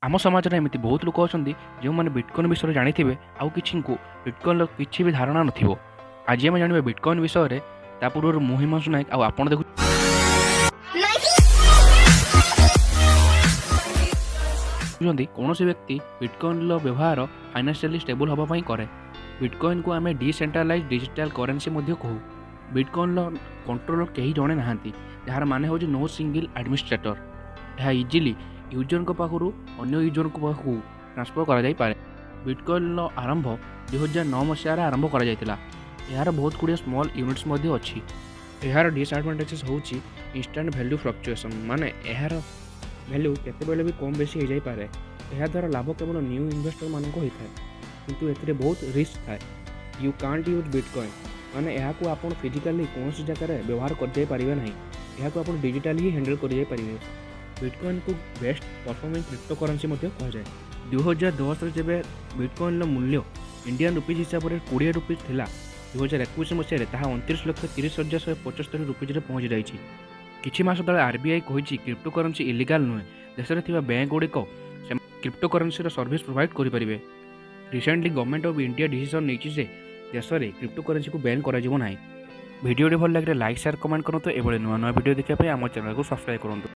आम समाज में एमती बहुत लोक अच्छा जो मैंने बिटकॉइन विषय जानी आउ कि बिटकॉइन किसी भी धारणा नथिबो। आज आम जानवे बिटकॉइन विषय में ता पूर्व मुँ हिमांशु नायक आपड़ देखु कौन व्यक्ति बिटकॉइन व्यवहार फाइनेंशियली स्टेबल होगापाई कै। बिटकॉइन को आम डिसेंट्रलाइज डिजिटल करेन्सी कहू। बिटकॉइन कंट्रोलर कहीं जड़े ना जार माने हूँ नो सिंगल एडमिनिस्ट्रेटर। यह इजिली यूजर पाखु अन्य यूजर पाखु ट्रांसफर कर। बिटकॉइन आरंभ 2009 मसीह आरंभ कर यार बहुत गुड़िया स्मॉल यूनिट्स अच्छी। यार डिसएडवांटेजेस हूँ इंस्टेंट वैल्यू फ्लक्चुएसन माने यार वैल्यू केतबेले भी कम बेसी हो जाई पारे। यह द्वारा लाभ केवल न्यू इन्वेस्टर मानक होता है किंतु एथिरे बहुत रिस्क थाए। यू कांट यूज बिटकॉइन माने यह को आपण फिजिकली कौन सी जगह व्यवहार कर जाई परिबे नहीं। यह को आपण डिजिटली ही हैंडल कर जाई परिबे। बिटकॉइन को बेस्ट परफॉर्मिंग क्रिप्टो करेन्सी कह जाए। 2010 जब बिटकॉइन मूल्य इंडियन रुपीज हिसाब से 20 रुपीज थिला 2021 मसीह 29,30,175 रुपीज पहुँच जाइए। किछि मास तले आरबीआई कही क्रिप्टो करेन्सी इलिगाल नुहे। देश में थिबा बैंक गुड़िक क्रिप्टो करेन्सी सर्विस प्रोवाइड करें। Recently government of India decision नहीं जे देश में क्रिप्टो करेन्सी को बैन कर। भिडियो भल लगे लाइक शेयर कमेंट करूँ। एभली नुआ नुआ भिडियो देखा आम चैनल को सब्सक्राइब करूँ।